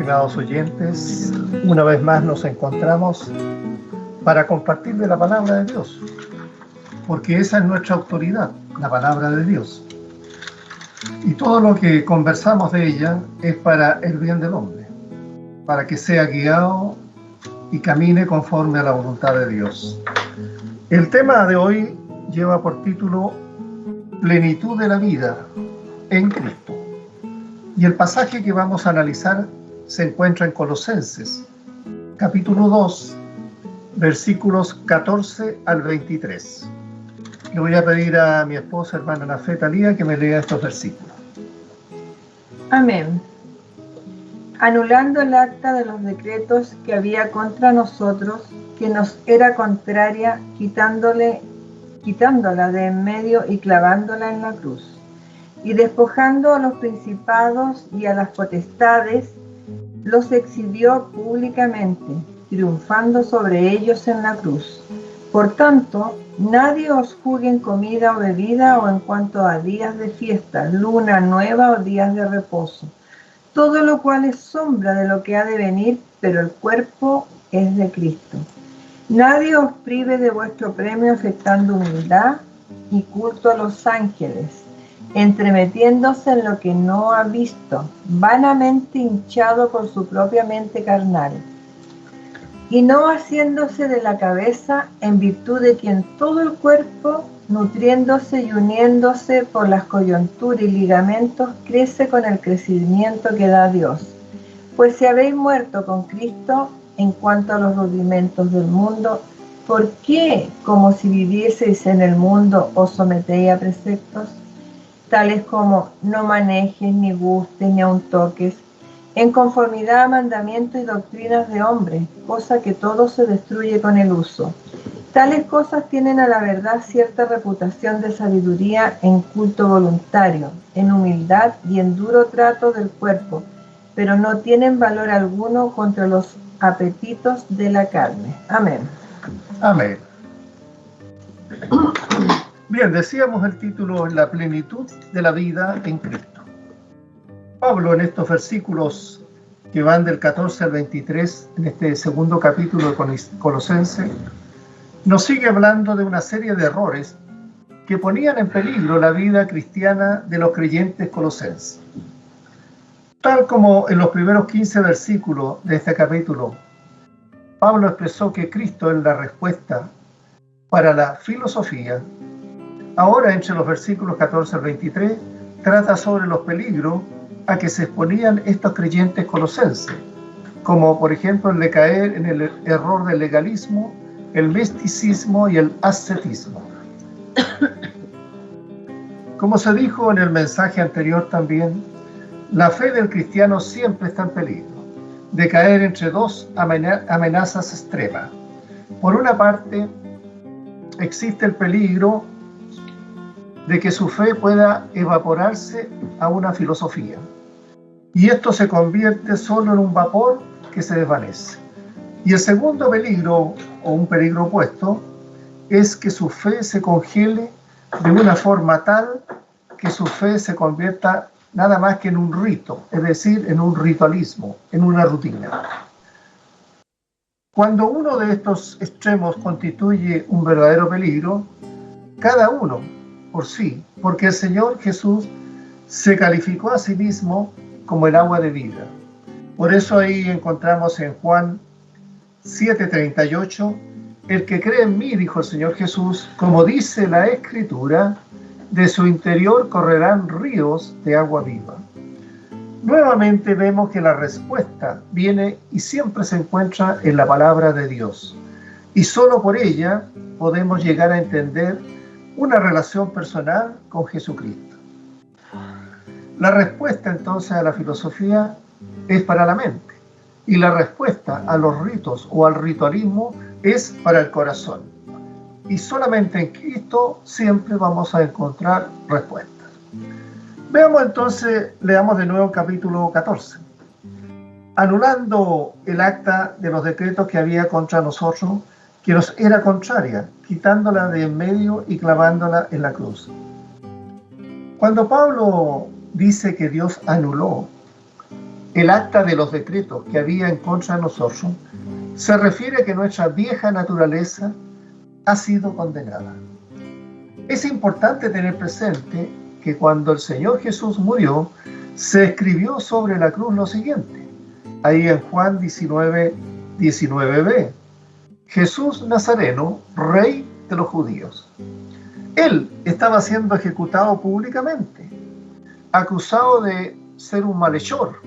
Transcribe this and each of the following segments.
estimados oyentes, una vez más nos encontramos para compartir de la palabra de Dios, porque esa es nuestra autoridad, la palabra de Dios. Y todo lo que conversamos de ella es para el bien del hombre, para que sea guiado y camine conforme a la voluntad de Dios. El tema de hoy lleva por título Plenitud de la vida en Cristo. Y el pasaje que vamos a analizar se encuentra en Colosenses, capítulo 2, versículos 14 al 23. Le voy a pedir a mi esposa, hermana Nafé Talía, que me lea estos versículos. Amén. Anulando el acta de los decretos que había contra nosotros, que nos era contraria, quitándola de en medio y clavándola en la cruz. Y despojando a los principados y a las potestades, los exhibió públicamente, triunfando sobre ellos en la cruz. Por tanto, nadie os juzgue en comida o bebida o en cuanto a días de fiesta, luna nueva o días de reposo, todo lo cual es sombra de lo que ha de venir, pero el cuerpo es de Cristo. Nadie os prive de vuestro premio afectando humildad y culto a los ángeles, entremetiéndose en lo que no ha visto, vanamente hinchado por su propia mente carnal, y no haciéndose de la cabeza, en virtud de quien todo el cuerpo, nutriéndose y uniéndose por las coyunturas y ligamentos, crece con el crecimiento que da Dios. Pues si habéis muerto con Cristo en cuanto a los rudimentos del mundo, ¿por qué, como si vivieseis en el mundo, os sometéis a preceptos? Tales como no manejes, ni gustes, ni aun toques, en conformidad a mandamientos y doctrinas de hombres, cosa que todo se destruye con el uso. Tales cosas tienen a la verdad cierta reputación de sabiduría en culto voluntario, en humildad y en duro trato del cuerpo, pero no tienen valor alguno contra los apetitos de la carne. Amén. Amén. Bien, decíamos el título, La plenitud de la vida en Cristo. Pablo, en estos versículos que van del 14 al 23, en este segundo capítulo de Colosenses, nos sigue hablando de una serie de errores que ponían en peligro la vida cristiana de los creyentes colosenses. Tal como en los primeros 15 versículos de este capítulo, Pablo expresó que Cristo es la respuesta para la filosofía. Ahora, entre los versículos 14 al 23, trata sobre los peligros a que se exponían estos creyentes colosenses, como por ejemplo el de caer en el error del legalismo, el misticismo y el ascetismo. Como se dijo en el mensaje anterior también, la fe del cristiano siempre está en peligro de caer entre dos amenazas extremas. Por una parte, existe el peligro de que su fe pueda evaporarse a una filosofía, y esto se convierte solo en un vapor que se desvanece. Y el segundo peligro, o un peligro opuesto, es que su fe se congele de una forma tal que su fe se convierta nada más que en un rito, es decir, en un ritualismo, en una rutina. Cuando uno de estos extremos constituye un verdadero peligro, cada uno por sí, porque el Señor Jesús se calificó a sí mismo como el agua de vida. Por eso ahí encontramos en Juan 7:38, el que cree en mí, dijo el Señor Jesús, como dice la Escritura, de su interior correrán ríos de agua viva. Nuevamente vemos que la respuesta viene y siempre se encuentra en la palabra de Dios. Y solo por ella podemos llegar a entender una relación personal con Jesucristo. La respuesta entonces a la filosofía es para la mente, y la respuesta a los ritos o al ritualismo es para el corazón. Y solamente en Cristo siempre vamos a encontrar respuestas. Veamos entonces, leamos de nuevo el capítulo 14. Anulando el acta de los decretos que había contra nosotros, que nos era contraria, quitándola de en medio y clavándola en la cruz. Cuando Pablo dice que Dios anuló el acta de los decretos que había en contra de nosotros, se refiere a que nuestra vieja naturaleza ha sido condenada. Es importante tener presente que cuando el Señor Jesús murió, se escribió sobre la cruz lo siguiente, ahí en Juan 19:19b: Jesús Nazareno, Rey de los judíos. Él estaba siendo ejecutado públicamente, acusado de ser un malhechor,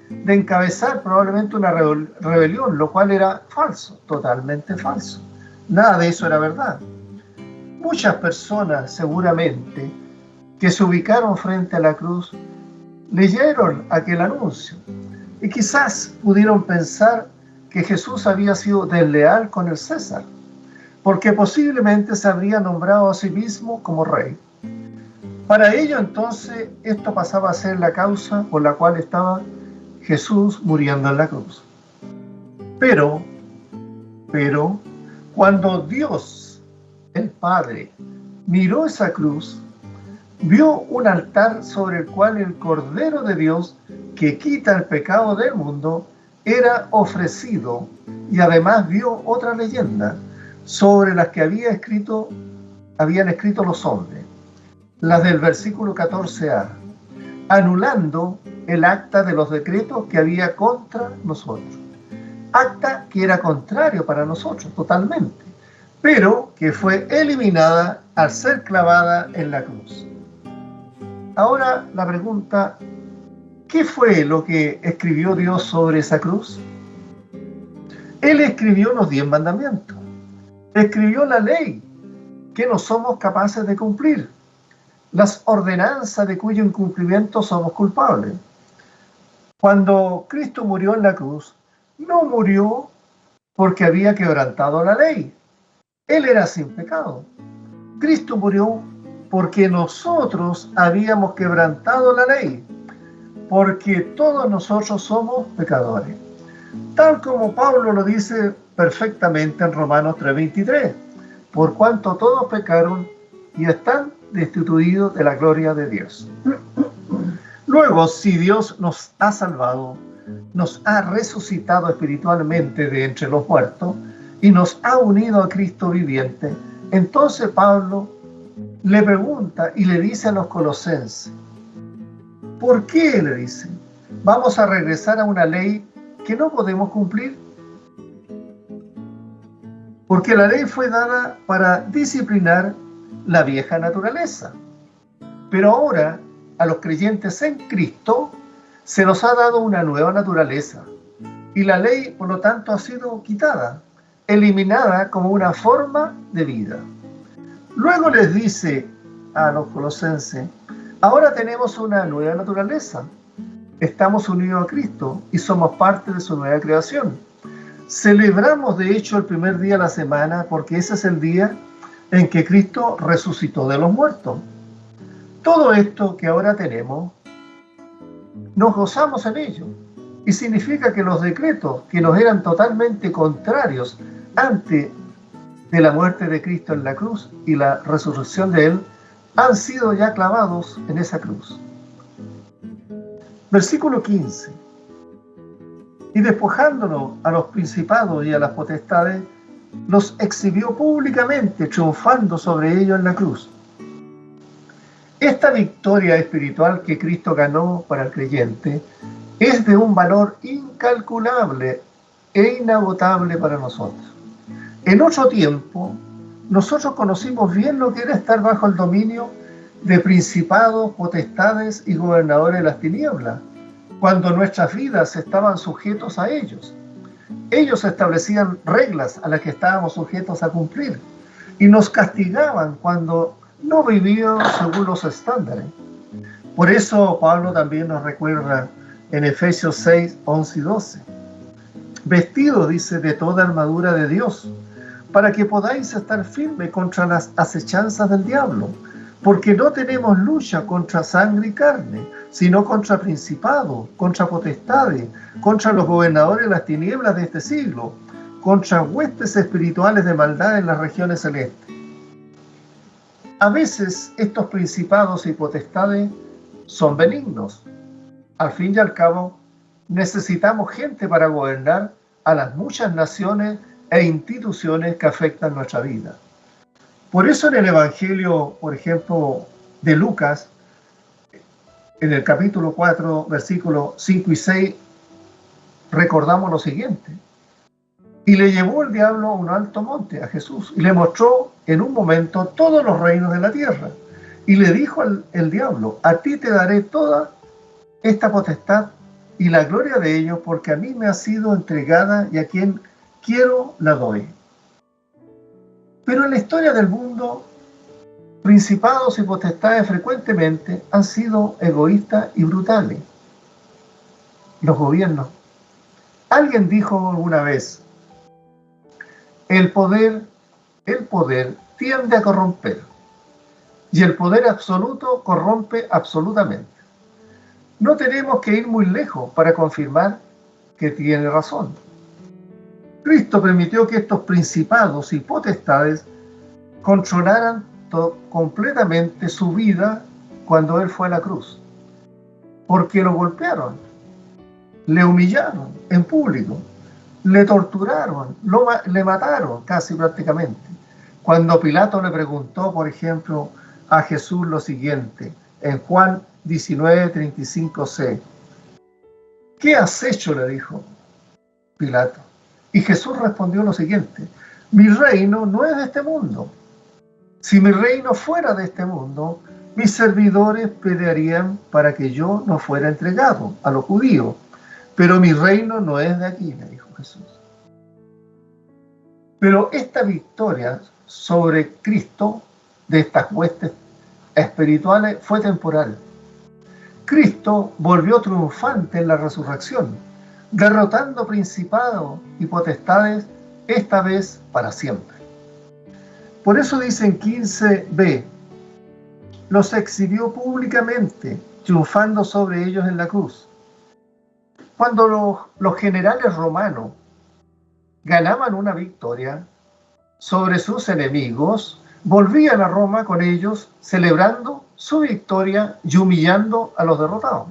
de encabezar probablemente una rebelión, lo cual era falso, totalmente falso. Nada de eso era verdad. Muchas personas seguramente que se ubicaron frente a la cruz leyeron aquel anuncio y quizás pudieron pensar que Jesús había sido desleal con el César, porque posiblemente se habría nombrado a sí mismo como rey. Para ello entonces esto pasaba a ser la causa por la cual estaba Jesús muriendo en la cruz. Pero cuando Dios, el Padre, miró esa cruz, vio un altar sobre el cual el Cordero de Dios, que quita el pecado del mundo, era ofrecido, y además vio otra leyenda sobre las que habían escrito los hombres, las del versículo 14a, anulando el acta de los decretos que había contra nosotros. Acta que era contrario para nosotros totalmente, pero que fue eliminada al ser clavada en la cruz. Ahora la pregunta: ¿qué fue lo que escribió Dios sobre esa cruz? Él escribió los 10 mandamientos, escribió la ley que no somos capaces de cumplir, las ordenanzas de cuyo incumplimiento somos culpables. Cuando Cristo murió en la cruz, no murió porque había quebrantado la ley. Él era sin pecado. Cristo murió porque nosotros habíamos quebrantado la ley, porque todos nosotros somos pecadores. Tal como Pablo lo dice perfectamente en Romanos 3:23, por cuanto todos pecaron y están destituidos de la gloria de Dios. Luego, si Dios nos ha salvado, nos ha resucitado espiritualmente de entre los muertos y nos ha unido a Cristo viviente, entonces Pablo le pregunta y le dice a los colosenses: ¿por qué? Le dice, ¿vamos a regresar a una ley que no podemos cumplir? Porque la ley fue dada para disciplinar la vieja naturaleza. Pero ahora, a los creyentes en Cristo, se nos ha dado una nueva naturaleza. Y la ley, por lo tanto, ha sido quitada, eliminada como una forma de vida. Luego les dice a los colosenses: ahora tenemos una nueva naturaleza. Estamos unidos a Cristo y somos parte de su nueva creación. Celebramos, de hecho, el primer día de la semana porque ese es el día en que Cristo resucitó de los muertos. Todo esto que ahora tenemos, nos gozamos en ello. Y significa que los decretos que nos eran totalmente contrarios antes de la muerte de Cristo en la cruz y la resurrección de Él, han sido ya clavados en esa cruz. Versículo 15. Y despojándonos a los principados y a las potestades, los exhibió públicamente, triunfando sobre ellos en la cruz. Esta victoria espiritual que Cristo ganó para el creyente es de un valor incalculable e inagotable para nosotros. En otro tiempo, nosotros conocimos bien lo que era estar bajo el dominio de principados, potestades y gobernadores de las tinieblas, cuando nuestras vidas estaban sujetos a ellos. Ellos establecían reglas a las que estábamos sujetos a cumplir y nos castigaban cuando no vivíamos según los estándares. Por eso Pablo también nos recuerda en Efesios 6, 11 y 12. Vestidos, dice, de toda armadura de Dios, para que podáis estar firmes contra las acechanzas del diablo, porque no tenemos lucha contra sangre y carne, sino contra principados, contra potestades, contra los gobernadores de las tinieblas de este siglo, contra huestes espirituales de maldad en las regiones celestes. A veces estos principados y potestades son benignos. Al fin y al cabo, necesitamos gente para gobernar a las muchas naciones e instituciones que afectan nuestra vida. Por eso en el Evangelio, por ejemplo, de Lucas, en el capítulo 4, versículos 5 y 6, recordamos lo siguiente. Y le llevó el diablo a un alto monte, a Jesús, y le mostró en un momento todos los reinos de la tierra. Y le dijo el diablo, a ti te daré toda esta potestad y la gloria de ellos, porque a mí me ha sido entregada y a quien quiero la doy. Pero en la historia del mundo, principados y potestades frecuentemente han sido egoístas y brutales. Los gobiernos. Alguien dijo alguna vez, el poder tiende a corromper, y el poder absoluto corrompe absolutamente. No tenemos que ir muy lejos para confirmar que tiene razón. Cristo permitió que estos principados y potestades controlaran completamente su vida cuando Él fue a la cruz, porque lo golpearon, le humillaron en público, le torturaron, le mataron casi prácticamente. Cuando Pilato le preguntó, por ejemplo, a Jesús lo siguiente, en Juan 19:35c, ¿qué has hecho?, le dijo Pilato. Y Jesús respondió lo siguiente, mi reino no es de este mundo. Si mi reino fuera de este mundo, mis servidores pelearían para que yo no fuera entregado a los judíos. Pero mi reino no es de aquí, le dijo Jesús. Pero esta victoria sobre Cristo, de estas huestes espirituales, fue temporal. Cristo volvió triunfante en la resurrección, derrotando principados y potestades, esta vez para siempre. Por eso dice en 15b, los exhibió públicamente, triunfando sobre ellos en la cruz. Cuando los generales romanos ganaban una victoria sobre sus enemigos, volvían a Roma con ellos, celebrando su victoria y humillando a los derrotados.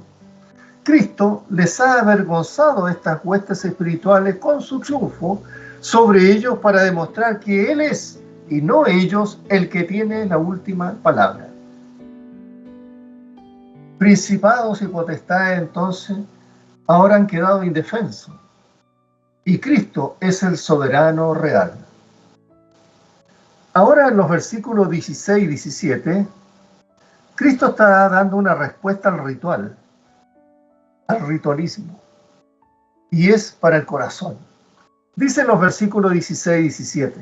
Cristo les ha avergonzado estas huestes espirituales con su triunfo sobre ellos para demostrar que Él es, y no ellos, el que tiene la última palabra. Principados y potestades entonces ahora han quedado indefensos, y Cristo es el soberano real. Ahora en los versículos 16 y 17, Cristo está dando una respuesta al ritual, al ritualismo, y es para el corazón. Dice en los versículos 16 y 17,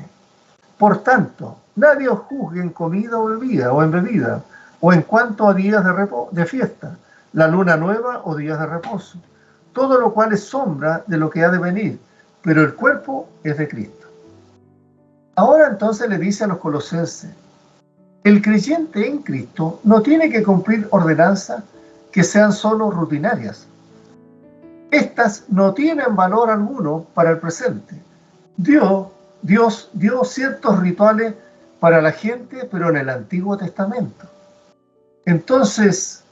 por tanto, nadie os juzgue en comida o en bebida, o en cuanto a días de fiesta, la luna nueva o días de reposo, todo lo cual es sombra de lo que ha de venir, pero el cuerpo es de Cristo. Ahora entonces le dice a los colosenses, el creyente en Cristo no tiene que cumplir ordenanzas que sean solo rutinarias. Estas no tienen valor alguno para el presente. Dios dio ciertos rituales para la gente, pero en el Antiguo Testamento. Entonces,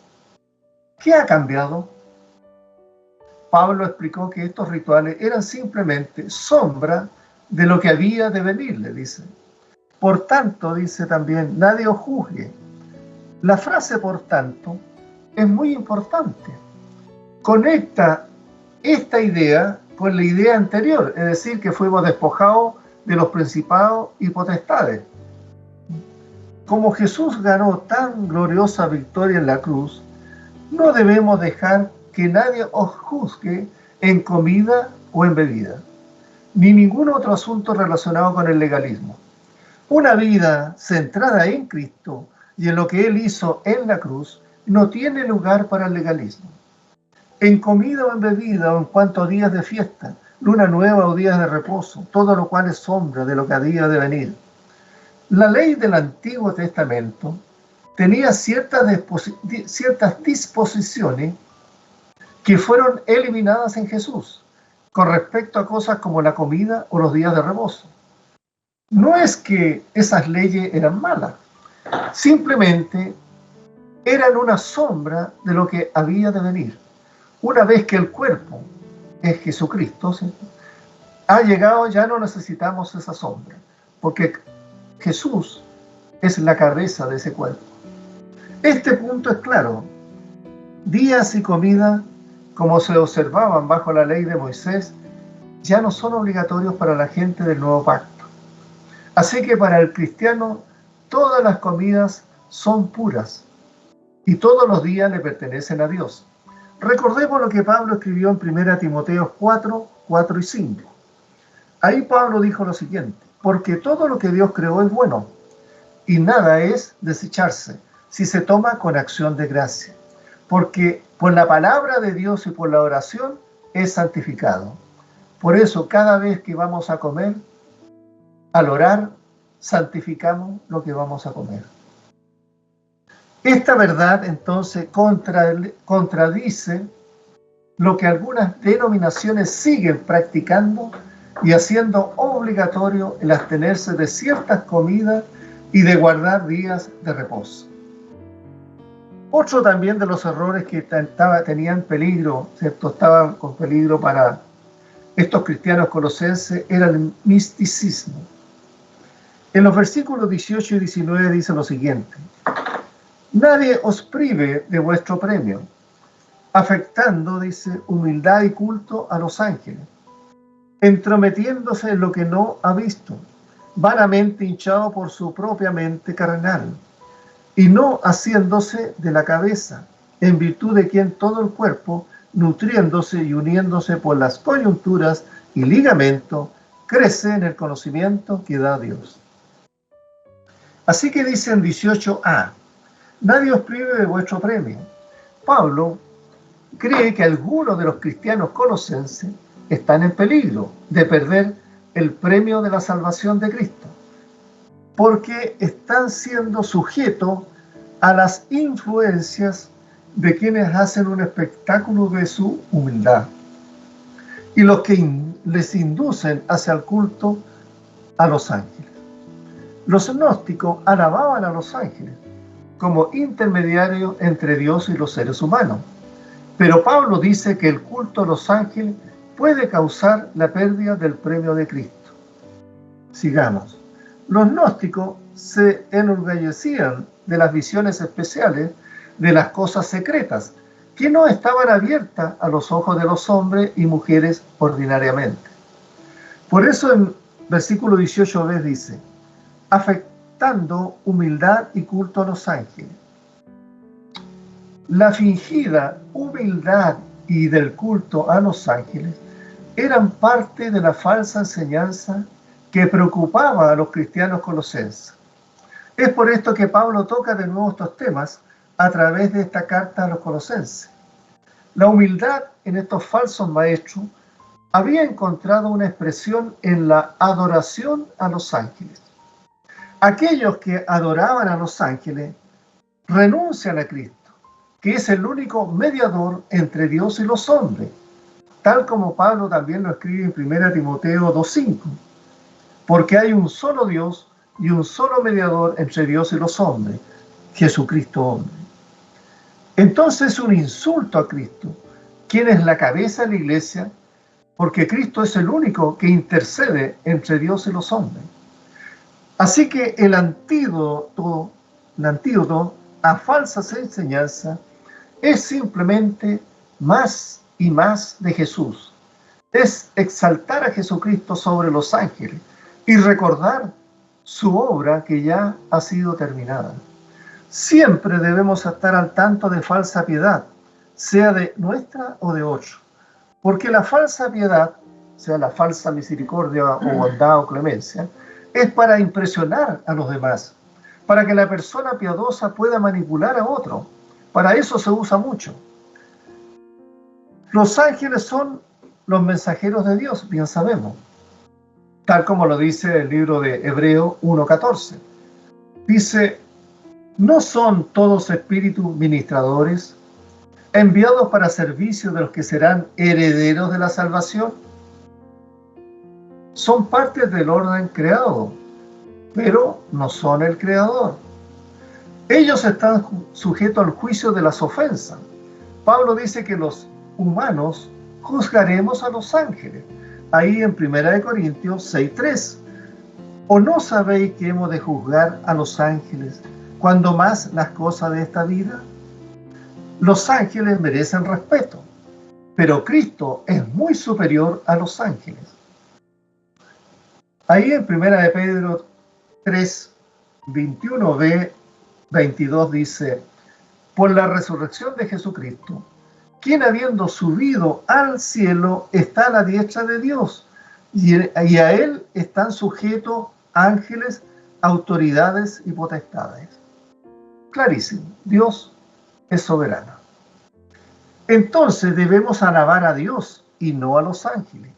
¿qué ha cambiado? Pablo explicó que estos rituales eran simplemente sombra de lo que había de venir, le dice. Por tanto, dice también, nadie os juzgue. La frase por tanto es muy importante. Conecta esta idea con la idea anterior, es decir, que fuimos despojados de los principados y potestades. Como Jesús ganó tan gloriosa victoria en la cruz, no debemos dejar que nadie os juzgue en comida o en bebida, ni ningún otro asunto relacionado con el legalismo. Una vida centrada en Cristo y en lo que Él hizo en la cruz no tiene lugar para el legalismo. En comida o en bebida o en cuanto a días de fiesta, luna nueva o días de reposo, todo lo cual es sombra de lo que había de venir. La ley del Antiguo Testamento tenía ciertas disposiciones que fueron eliminadas en Jesús con respecto a cosas como la comida o los días de reposo. No es que esas leyes eran malas, simplemente eran una sombra de lo que había de venir. Una vez que el cuerpo es Jesucristo, ¿sí?, ha llegado, ya no necesitamos esa sombra, porque Jesús es la cabeza de ese cuerpo. Este punto es claro. Días y comida, como se observaban bajo la ley de Moisés, ya no son obligatorios para la gente del nuevo pacto. Así que para el cristiano, todas las comidas son puras y todos los días le pertenecen a Dios. Recordemos lo que Pablo escribió en 1 Timoteo 4, 4 y 5. Ahí Pablo dijo lo siguiente: porque todo lo que Dios creó es bueno, y nada es desecharse si se toma con acción de gracia, porque por la palabra de Dios y por la oración es santificado. Por eso cada vez que vamos a comer, al orar, santificamos lo que vamos a comer. Esta verdad entonces contradice lo que algunas denominaciones siguen practicando y haciendo obligatorio el abstenerse de ciertas comidas y de guardar días de reposo. Otro también de los errores que tenían peligro, ¿cierto?, estaban con peligro para estos cristianos colosenses, era el misticismo. En los versículos 18 y 19 dice lo siguiente: nadie os prive de vuestro premio, afectando, dice, humildad y culto a los ángeles, entrometiéndose en lo que no ha visto, vanamente hinchado por su propia mente carnal, y no haciéndose de la cabeza, en virtud de quien todo el cuerpo, nutriéndose y uniéndose por las coyunturas y ligamentos, crece en el conocimiento que da Dios. Así que dice en 18a, nadie os prive de vuestro premio. Pablo cree que algunos de los cristianos colosenses están en peligro de perder el premio de la salvación de Cristo, porque están siendo sujetos a las influencias de quienes hacen un espectáculo de su humildad y los que les inducen hacia el culto a los ángeles. Los gnósticos alababan a los ángeles como intermediarios entre Dios y los seres humanos, pero Pablo dice que el culto a los ángeles puede causar la pérdida del premio de Cristo. Sigamos. Los gnósticos se enorgullecían de las visiones especiales de las cosas secretas, que no estaban abiertas a los ojos de los hombres y mujeres ordinariamente. Por eso en versículo 18b dice, afectando humildad y culto a los ángeles. La fingida humildad y del culto a los ángeles eran parte de la falsa enseñanza que preocupaba a los cristianos colosenses. Es por esto que Pablo toca de nuevo estos temas a través de esta carta a los colosenses. La humildad en estos falsos maestros había encontrado una expresión en la adoración a los ángeles. Aquellos que adoraban a los ángeles renuncian a Cristo, que es el único mediador entre Dios y los hombres, tal como Pablo también lo escribe en 1 Timoteo 2:5, porque hay un solo Dios y un solo mediador entre Dios y los hombres, Jesucristo hombre. Entonces es un insulto a Cristo, quien es la cabeza de la iglesia, porque Cristo es el único que intercede entre Dios y los hombres. Así que el antídoto a falsas enseñanzas es simplemente más y más de Jesús. Es exaltar a Jesucristo sobre los ángeles y recordar su obra que ya ha sido terminada. Siempre debemos estar al tanto de falsa piedad, sea de nuestra o de otro, porque la falsa piedad, sea la falsa misericordia o bondad o clemencia, es para impresionar a los demás, para que la persona piadosa pueda manipular a otro. Para eso se usa mucho. Los ángeles son los mensajeros de Dios, bien sabemos, tal como lo dice el libro de Hebreos 1:14. Dice, ¿no son todos espíritus ministradores, enviados para servicio de los que serán herederos de la salvación? Son parte del orden creado, pero no son el creador. Ellos están sujetos al juicio de las ofensas. Pablo dice que los humanos juzgaremos a los ángeles. Ahí en 1 Corintios 6:3. ¿O no sabéis que hemos de juzgar a los ángeles, cuando más las cosas de esta vida? Los ángeles merecen respeto, pero Cristo es muy superior a los ángeles. Ahí en 1 de Pedro 3, 21b, 22 dice: por la resurrección de Jesucristo, quien habiendo subido al cielo está a la diestra de Dios, y a él están sujetos ángeles, autoridades y potestades. Clarísimo, Dios es soberano. Entonces debemos alabar a Dios y no a los ángeles.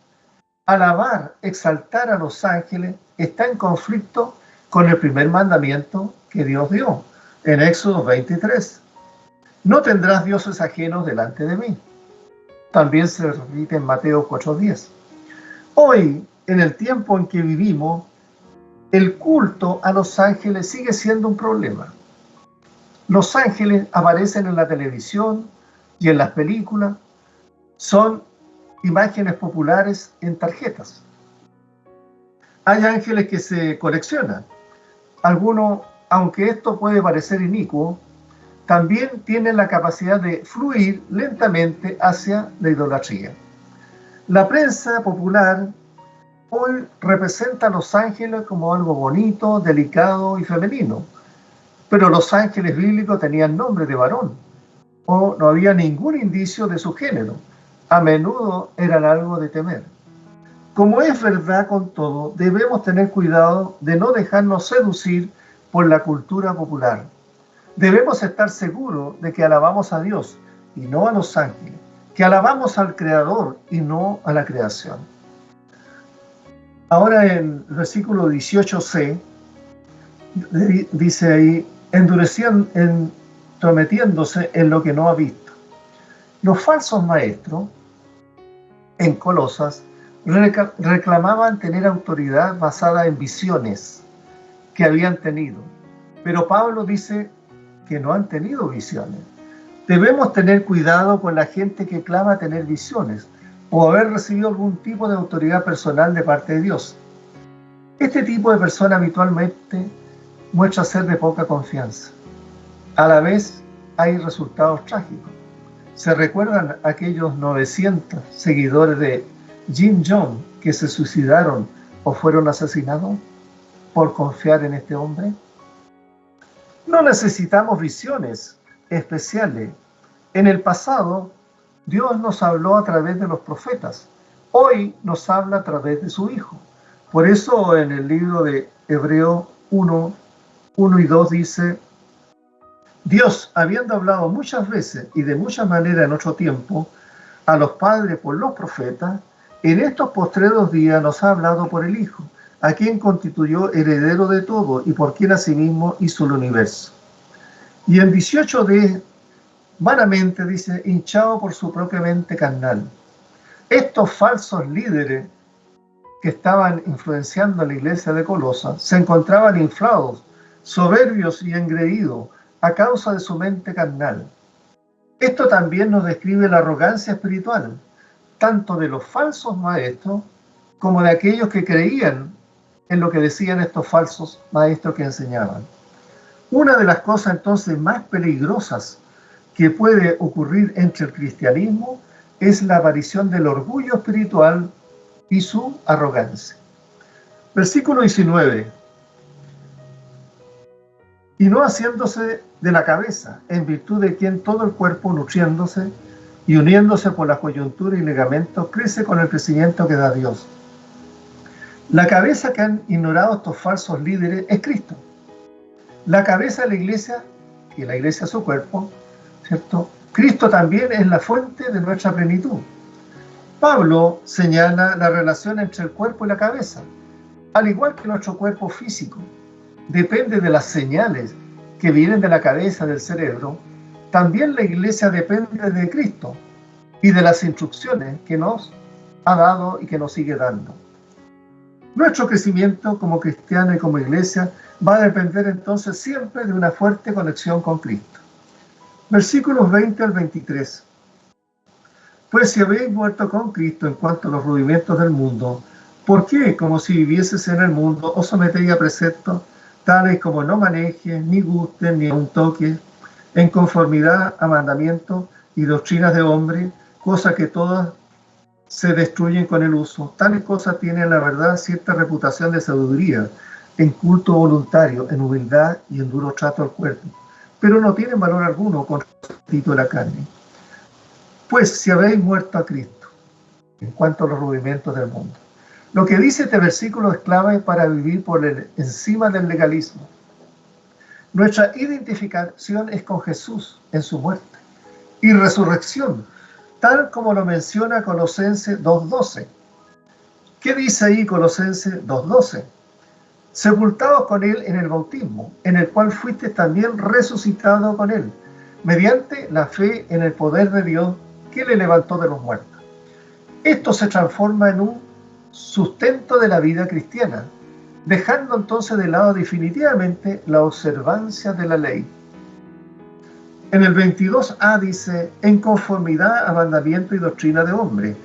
Alabar, exaltar a los ángeles está en conflicto con el primer mandamiento que Dios dio en Éxodo 23. No tendrás dioses ajenos delante de mí. También se repite en Mateo 4:10. Hoy, en el tiempo en que vivimos, el culto a los ángeles sigue siendo un problema. Los ángeles aparecen en la televisión y en las películas. Son imágenes populares en tarjetas. Hay ángeles que se coleccionan. Algunos, aunque esto puede parecer inicuo, también tienen la capacidad de fluir lentamente hacia la idolatría. La prensa popular hoy representa a los ángeles como algo bonito, delicado y femenino, pero los ángeles bíblicos tenían nombre de varón, o no había ningún indicio de su género. A menudo eran algo de temer. Como es verdad con todo, debemos tener cuidado de no dejarnos seducir por la cultura popular. Debemos estar seguros de que alabamos a Dios y no a los ángeles, que alabamos al Creador y no a la creación. Ahora en el versículo 18c, dice ahí: entrometiéndose en lo que no ha visto. Los falsos maestros en Colosas reclamaban tener autoridad basada en visiones que habían tenido, pero Pablo dice que no han tenido visiones. Debemos tener cuidado con la gente que clama tener visiones o haber recibido algún tipo de autoridad personal de parte de Dios. Este tipo de persona habitualmente muestra ser de poca confianza. A la vez hay resultados trágicos. ¿Se recuerdan aquellos 900 seguidores de Jim Jones que se suicidaron o fueron asesinados por confiar en este hombre? No necesitamos visiones especiales. En el pasado, Dios nos habló a través de los profetas. Hoy nos habla a través de su Hijo. Por eso en el libro de Hebreos 1 y 2 dice: Dios, habiendo hablado muchas veces y de muchas maneras en otro tiempo a los padres por los profetas, en estos postreros días nos ha hablado por el Hijo, a quien constituyó heredero de todo y por quien asimismo hizo el universo. Y en 18d, vanamente dice: hinchado por su propia mente carnal. Estos falsos líderes que estaban influenciando a la iglesia de Colosas se encontraban inflados, soberbios y engreídos a causa de su mente carnal. Esto también nos describe la arrogancia espiritual, tanto de los falsos maestros como de aquellos que creían en lo que decían estos falsos maestros que enseñaban. Una de las cosas entonces más peligrosas que puede ocurrir entre el cristianismo es la aparición del orgullo espiritual y su arrogancia. Versículo 19. Y no haciéndose de la cabeza, en virtud de quien todo el cuerpo, nutriéndose y uniéndose por la coyuntura y ligamentos, crece con el crecimiento que da Dios. La cabeza que han ignorado estos falsos líderes es Cristo. La cabeza de la iglesia, y la iglesia es su cuerpo, ¿cierto? Cristo también es la fuente de nuestra plenitud. Pablo señala la relación entre el cuerpo y la cabeza. Al igual que nuestro cuerpo físico depende de las señales que vienen de la cabeza del cerebro, también la iglesia depende de Cristo y de las instrucciones que nos ha dado y que nos sigue dando. Nuestro crecimiento como cristiano y como iglesia va a depender entonces siempre de una fuerte conexión con Cristo. Versículos 20 al 23. Pues si habéis muerto con Cristo en cuanto a los rudimentos del mundo, ¿por qué, como si vivieses en el mundo, os sometéis a preceptos tales como no manejes, ni gustes, ni aun toques, en conformidad a mandamientos y doctrinas de hombre, cosas que todas se destruyen con el uso? Tales cosas tienen, la verdad, cierta reputación de sabiduría, en culto voluntario, en humildad y en duro trato al cuerpo, pero no tienen valor alguno contra el apetito de la carne. Pues si habéis muerto a Cristo, en cuanto a los rudimentos del mundo. Lo que dice este versículo es clave para vivir por encima del legalismo. Nuestra identificación es con Jesús en su muerte y resurrección, tal como lo menciona Colosenses 2:12. ¿Qué dice ahí Colosenses 2:12? Sepultados con Él en el bautismo, en el cual fuiste también resucitado con Él, mediante la fe en el poder de Dios que le levantó de los muertos. Esto se transforma en un sustento de la vida cristiana, dejando entonces de lado definitivamente la observancia de la ley. En el 22a dice, en conformidad a mandamiento y doctrina de hombre.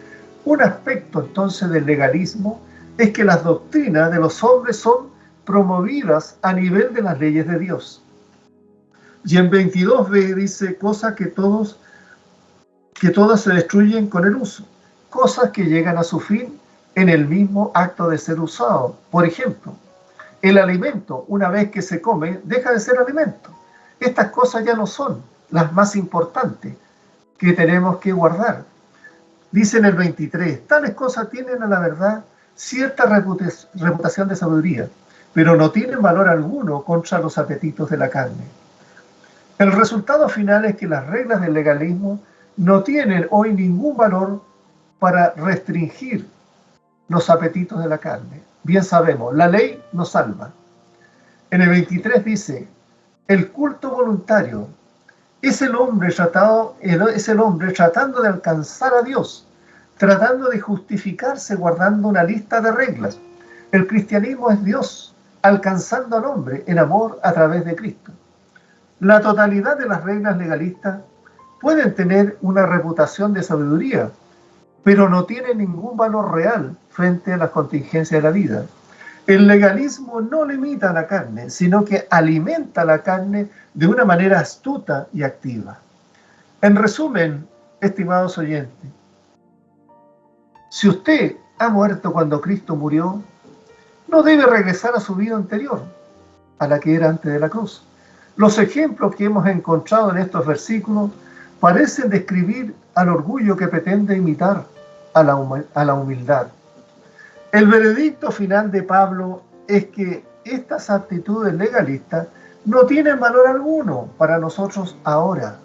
Un aspecto entonces del legalismo es que las doctrinas de los hombres son promovidas a nivel de las leyes de Dios. Y en 22b dice, cosas que todas se destruyen con el uso, cosas que llegan a su fin en el mismo acto de ser usado. Por ejemplo, el alimento, una vez que se come, deja de ser alimento. Estas cosas ya no son las más importantes que tenemos que guardar. Dice en el 23, tales cosas tienen a la verdad cierta reputación de sabiduría, pero no tienen valor alguno contra los apetitos de la carne. El resultado final es que las reglas del legalismo no tienen hoy ningún valor para restringir los apetitos de la carne. Bien sabemos, la ley nos salva. En el 23 dice, el culto voluntario es el hombre tratando de alcanzar a Dios, tratando de justificarse guardando una lista de reglas. El cristianismo es Dios, alcanzando al hombre en amor a través de Cristo. La totalidad de las reglas legalistas pueden tener una reputación de sabiduría, pero no tienen ningún valor real frente a las contingencias de la vida. El legalismo no limita a la carne, sino que alimenta a la carne de una manera astuta y activa. En resumen, estimados oyentes, si usted ha muerto cuando Cristo murió, no debe regresar a su vida anterior, a la que era antes de la cruz. Los ejemplos que hemos encontrado en estos versículos parecen describir al orgullo que pretende imitar a la humildad. El veredicto final de Pablo es que estas actitudes legalistas no tienen valor alguno para nosotros ahora,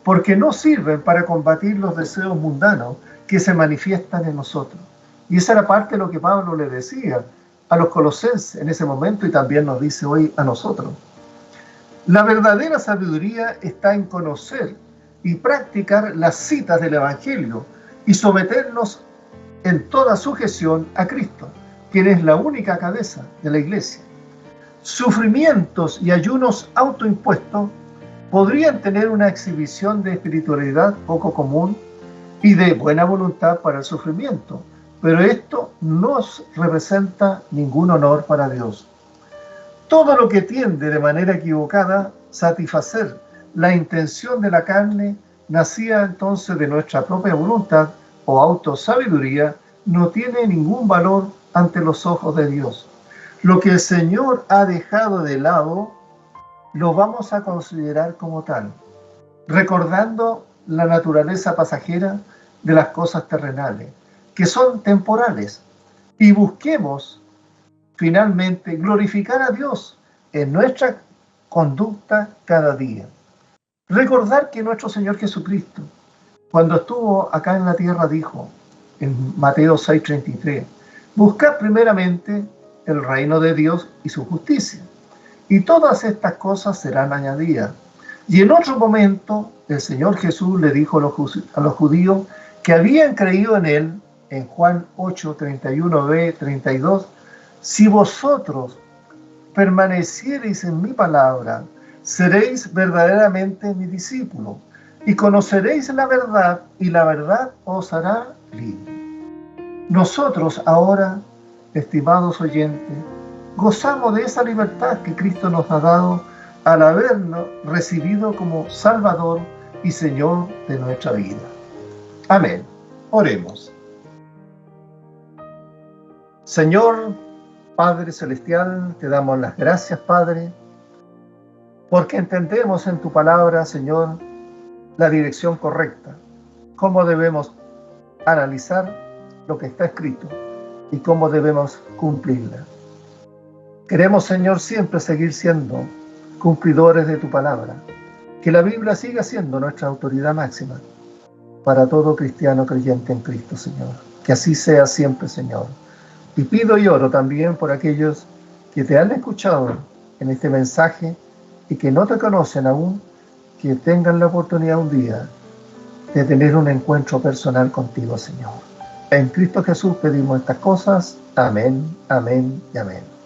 porque no sirven para combatir los deseos mundanos que se manifiestan en nosotros. Y esa era parte de lo que Pablo le decía a los colosenses en ese momento y también nos dice hoy a nosotros. La verdadera sabiduría está en conocer y practicar las citas del Evangelio y someternos en toda sujeción a Cristo, quien es la única cabeza de la Iglesia. Sufrimientos y ayunos autoimpuestos podrían tener una exhibición de espiritualidad poco común y de buena voluntad para el sufrimiento, pero esto no representa ningún honor para Dios. Todo lo que tiende de manera equivocada a satisfacer la intención de la carne, nacida entonces de nuestra propia voluntad o autosabiduría, no tiene ningún valor ante los ojos de Dios. Lo que el Señor ha dejado de lado, lo vamos a considerar como tal, recordando la naturaleza pasajera de las cosas terrenales, que son temporales, y busquemos finalmente glorificar a Dios en nuestra conducta cada día. Recordar que nuestro Señor Jesucristo, cuando estuvo acá en la tierra, dijo en Mateo 6:33, buscad primeramente el reino de Dios y su justicia, y todas estas cosas serán añadidas. Y en otro momento, el Señor Jesús le dijo a los judíos que habían creído en Él, en Juan 8:31b, 32, si vosotros permaneciereis en mi palabra, seréis verdaderamente mis discípulos, y conoceréis la verdad, y la verdad os hará libre. Nosotros ahora, estimados oyentes, gozamos de esa libertad que Cristo nos ha dado al habernos recibido como Salvador y Señor de nuestra vida. Amén. Oremos. Señor, Padre Celestial, te damos las gracias, Padre, porque entendemos en tu palabra, Señor, la dirección correcta, cómo debemos analizar lo que está escrito y cómo debemos cumplirla. Queremos, Señor, siempre seguir siendo cumplidores de tu palabra, que la Biblia siga siendo nuestra autoridad máxima para todo cristiano creyente en Cristo, Señor. Que así sea siempre, Señor. Y pido y oro también por aquellos que te han escuchado en este mensaje y que no te conocen aún, que tengan la oportunidad un día de tener un encuentro personal contigo, Señor. En Cristo Jesús pedimos estas cosas. Amén, amén y amén.